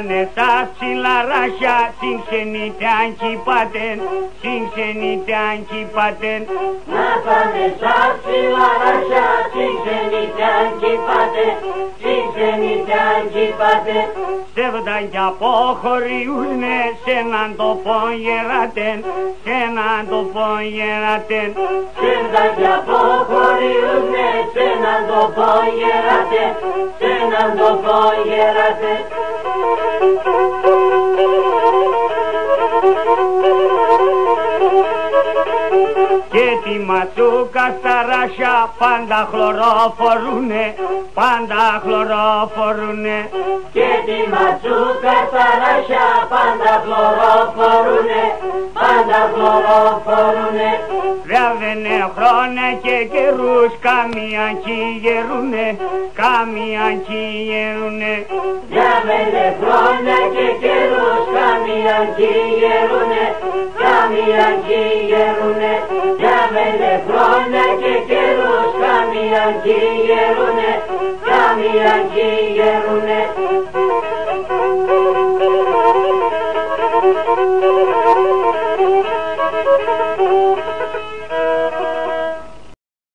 πάνε τα ψηλαράσια, συγξενείτε αν κυπάτεν, συγξενείτε αν κυπάτεν. Να πάνε τα ψηλαράσια, συγξενείτε αν κυπάτεν, συγξενείτε αν κυπάτεν. Στεύδαν κι αποχωριούνε σ' έναν τόπο γερατέν, σ' έναν τόπο γερατέν. Στεύδαν κι αποχωριούνε σ' έναν τόπο γερατέν, σ' έναν τόπο γερατέν. Και τη ματσούκα στα ράσια πάντα χλωροφορούνε, πάντα χλωροφορούνε. Και τη ματσούκα στα ράσια πάντα χλωροφορούνε, πάντα χλωροφορούνε. Βράβαινε χρόνια και καιρούς, καμία κι γερούνε, καμία κι γερούνε. Βράβαινε χρόνια και καιρούς, καμία κι γερούνε, καμία κι γερούνε. Βράβαινε χρόνια και καιρούς, καμία κι γερούνε, καμία κι γερούνε.